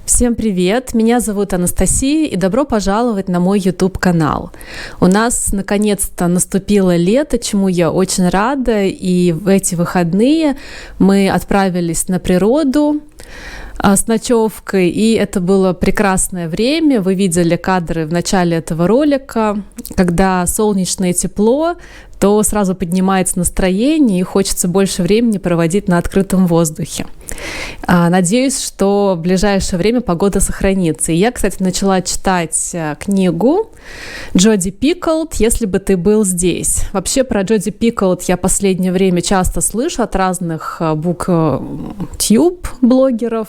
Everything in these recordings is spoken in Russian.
Всем привет! Меня зовут Анастасия, и добро пожаловать на мой YouTube-канал. У нас наконец-то наступило лето, чему я очень рада, и в эти выходные мы отправились на природу с ночевкой, и это было прекрасное время. Вы видели кадры в начале этого ролика, когда солнечное тепло, то сразу поднимается настроение и хочется больше времени проводить на открытом воздухе. Надеюсь, что в ближайшее время погода сохранится. И я, кстати, начала читать книгу Джоди Пиколт «Если бы ты был здесь». Вообще про Джоди Пиколт я последнее время часто слышу от разных буктюб-блогеров.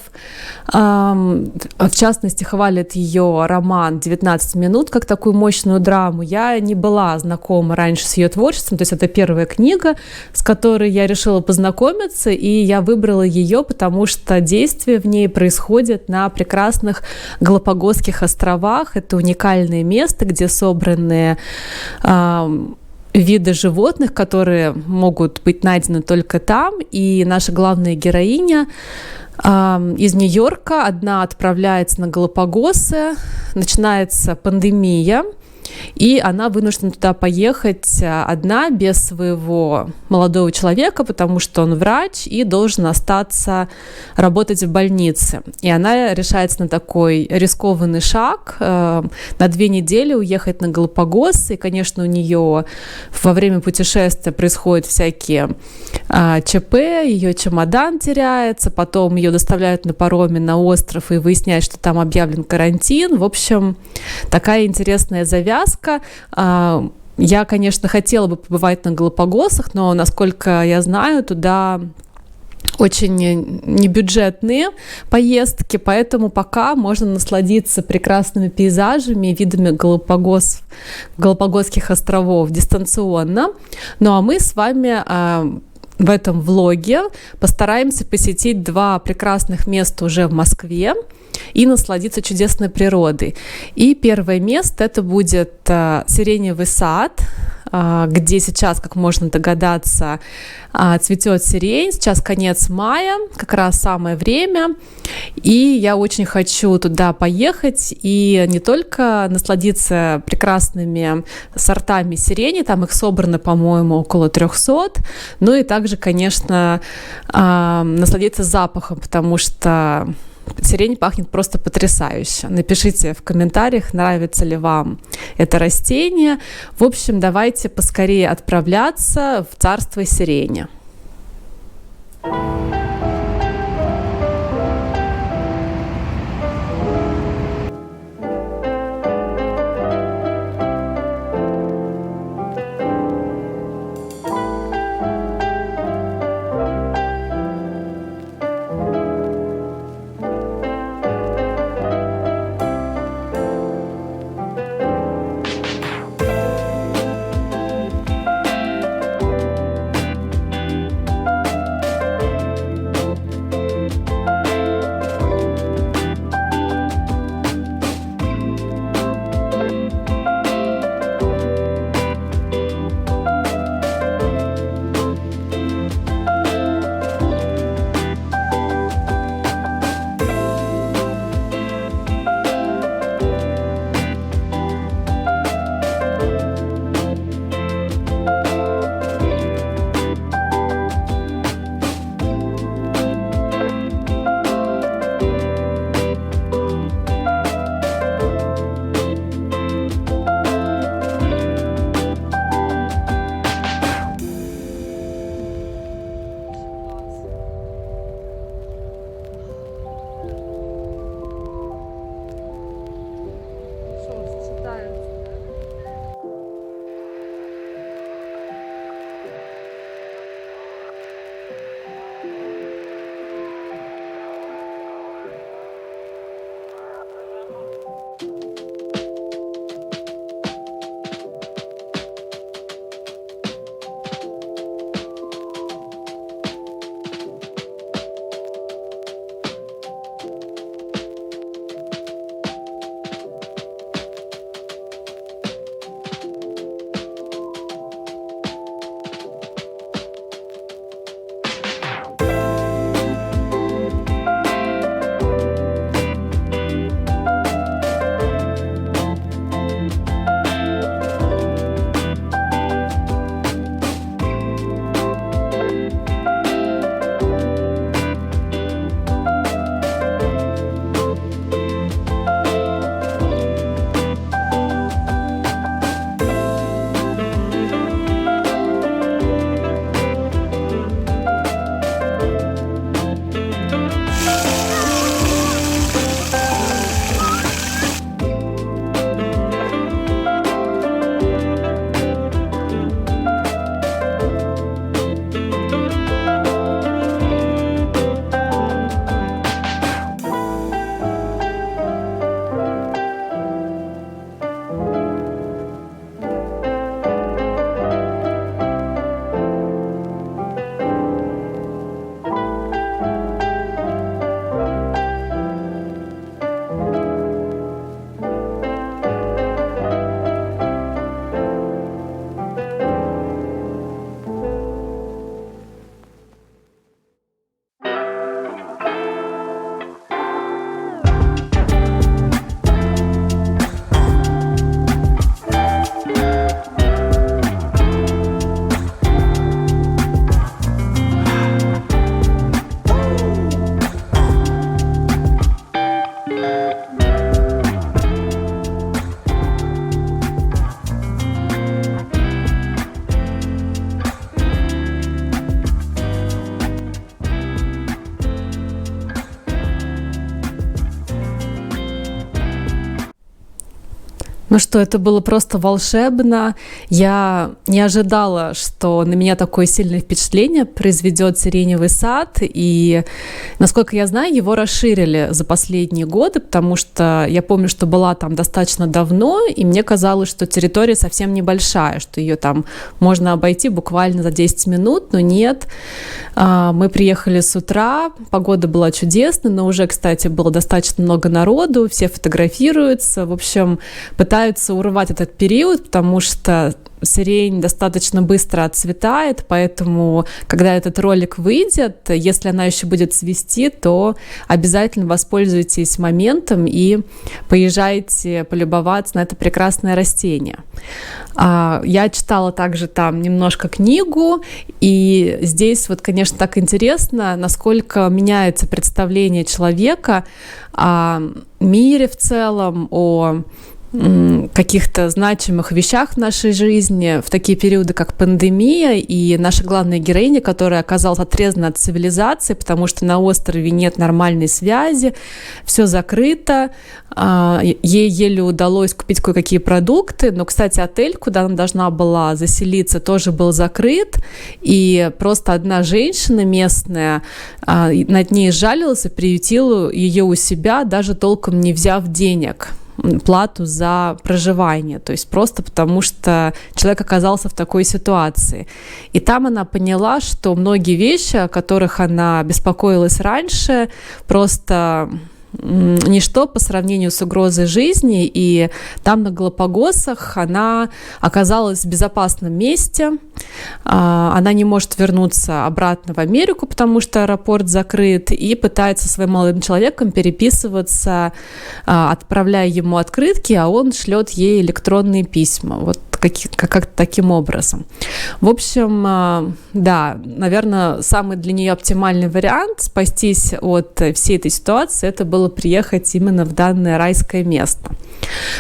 В частности, хвалят ее роман «19 минут» как такую мощную драму. Я не была знакома раньше с ее творчеством, то есть это первая книга, с которой я решила познакомиться, и я выбрала ее, потому что действие в ней происходит на прекрасных Галапагосских островах. Это уникальное место, где собраны виды животных, которые могут быть найдены только там. И наша главная героиня из Нью-Йорка одна отправляется на Галапагосы, начинается пандемия, и она вынуждена туда поехать одна, без своего молодого человека, потому что он врач и должен остаться работать в больнице. И она решается на такой рискованный шаг, на 2 недели уехать на Галапагосы. И, конечно, у нее во время путешествия происходят всякие ЧП, ее чемодан теряется, потом ее доставляют на пароме на остров и выясняют, что там объявлен карантин. В общем, такая интересная завязка. Я, конечно, хотела бы побывать на Галапагосах, но, насколько я знаю, туда очень небюджетные поездки, поэтому пока можно насладиться прекрасными пейзажами и видами Галапагосских островов дистанционно. Ну а мы с вами в этом влоге постараемся посетить 2 прекрасных места уже в Москве и насладиться чудесной природой. И первое место — это будет Сиреневый сад, где сейчас, как можно догадаться, цветет сирень. Сейчас конец мая, как раз самое время. И я очень хочу туда поехать и не только насладиться прекрасными сортами сирени, там их собрано, по-моему, около 300, но и также, конечно, насладиться запахом, потому что сирень пахнет просто потрясающе. Напишите в комментариях, нравится ли вам это растение. В общем, давайте поскорее отправляться в царство сирени. Ну что, это было просто волшебно. Я не ожидала, что на меня такое сильное впечатление произведет «Сиреневый сад». И, насколько я знаю, его расширили за последние годы, потому что я помню, что была там достаточно давно, и мне казалось, что территория совсем небольшая, что ее там можно обойти буквально за 10 минут, но нет. Мы приехали с утра, погода была чудесная, но уже, кстати, было достаточно много народу, все фотографируются, в общем, пытаются урвать этот период, потому что сирень достаточно быстро отцветает, поэтому, когда этот ролик выйдет, если она еще будет цвести, то обязательно воспользуйтесь моментом и поезжайте полюбоваться на это прекрасное растение. Я читала также там немножко книгу, и здесь вот, конечно, так интересно, насколько меняется представление человека о мире в целом, о каких-то значимых вещах в нашей жизни в такие периоды, как пандемия, и наша главная героиня, которая оказалась отрезана от цивилизации, потому что на острове нет нормальной связи, все закрыто, ей еле удалось купить кое-какие продукты, но, кстати, отель, куда она должна была заселиться, тоже был закрыт, и просто одна женщина местная над ней жалилась и приютила ее у себя, даже толком не взяв денег, плату за проживание, то есть просто потому, что человек оказался в такой ситуации. И там она поняла, что многие вещи, о которых она беспокоилась раньше, просто ничто по сравнению с угрозой жизни, и там на Галапагосах она оказалась в безопасном месте. Она не может вернуться обратно в Америку, потому что аэропорт закрыт, и пытается со своим молодым человеком переписываться, отправляя ему открытки, а он шлет ей электронные письма. Вот как таким образом. В общем, да, наверное, самый для нее оптимальный вариант спастись от всей этой ситуации — это было приехать именно в данное райское место.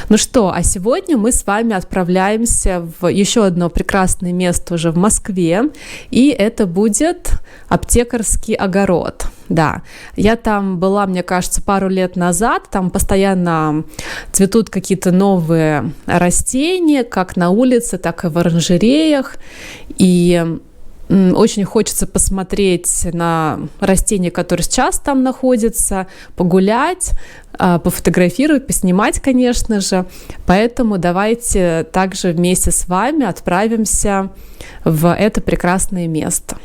Ну что, а сегодня мы с вами отправляемся в еще одно прекрасное место уже в Москве, и это будет Аптекарский огород. Да, я там была, мне кажется, пару лет назад, там постоянно цветут какие-то новые растения, как на улице, так и в оранжереях, и очень хочется посмотреть на растения, которые сейчас там находятся, погулять, пофотографировать, поснимать, конечно же. Поэтому давайте также вместе с вами отправимся в это прекрасное место.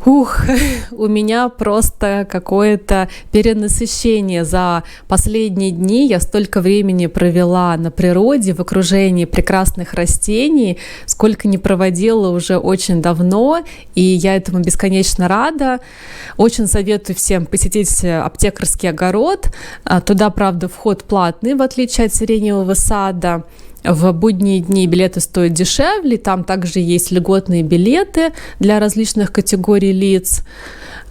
У меня просто какое-то перенасыщение за последние дни. Я столько времени провела на природе, в окружении прекрасных растений, сколько не проводила уже очень давно, и я этому бесконечно рада. Очень советую всем посетить аптекарский огород. Туда, правда, вход платный, в отличие от сиреневого сада. В будние дни билеты стоят дешевле, там также есть льготные билеты для различных категорий лиц.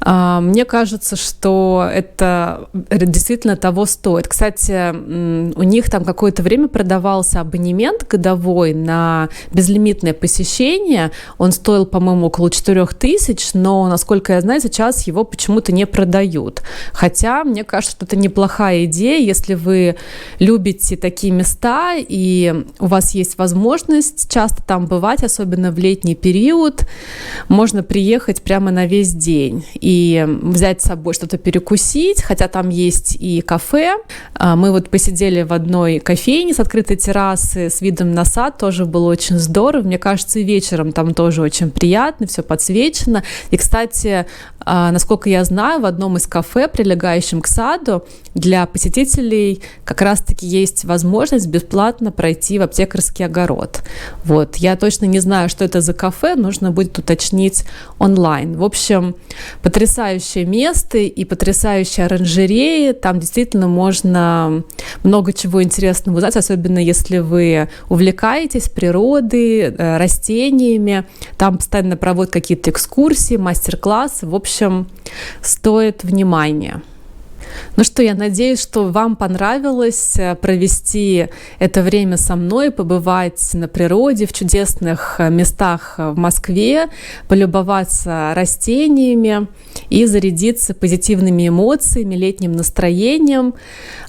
Мне кажется, что это действительно того стоит. Кстати, у них там какое-то время продавался абонемент годовой на безлимитное посещение. Он стоил, по-моему, около 4000, но, насколько я знаю, сейчас его почему-то не продают. Хотя, мне кажется, что это неплохая идея, если вы любите такие места и у вас есть возможность часто там бывать, особенно в летний период. Можно приехать прямо на весь день и взять с собой что-то перекусить, хотя там есть и кафе. Мы вот посидели в одной кофейне с открытой террасы с видом на сад, тоже было очень здорово. Мне кажется, и вечером там тоже очень приятно, все подсвечено. И, кстати, насколько я знаю, в одном из кафе, прилегающем к саду, для посетителей как раз-таки есть возможность бесплатно пройти в аптекарский огород. Вот. Я точно не знаю, что это за кафе, нужно будет уточнить онлайн. В общем, потрясающее место и потрясающая оранжерея. Там действительно можно много чего интересного узнать, особенно если вы увлекаетесь природой, растениями. Там постоянно проводят какие-то экскурсии, мастер-классы. В общем, стоит внимания. Ну что, я надеюсь, что вам понравилось провести это время со мной, побывать на природе, в чудесных местах в Москве, полюбоваться растениями и зарядиться позитивными эмоциями, летним настроением.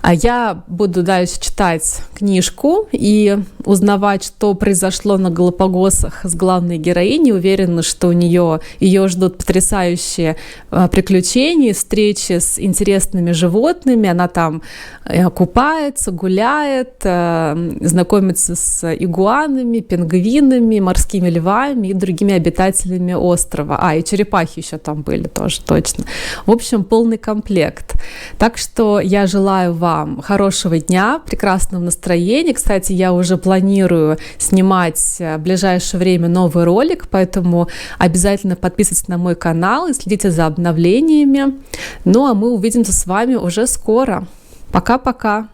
А я буду дальше читать книжку и узнавать, что произошло на Галапагосах с главной героиней. Уверена, что ее ждут потрясающие приключения, встречи с интересными животными. Она там купается, гуляет, знакомится с игуанами, пингвинами, морскими львами и другими обитателями острова. И черепахи еще там были тоже, точно. В общем, полный комплект. Так что я желаю вам хорошего дня, прекрасного настроения. Кстати, я уже планирую снимать в ближайшее время новый ролик, поэтому обязательно подписывайтесь на мой канал и следите за обновлениями. Ну а мы увидимся с вами уже скоро. Пока-пока!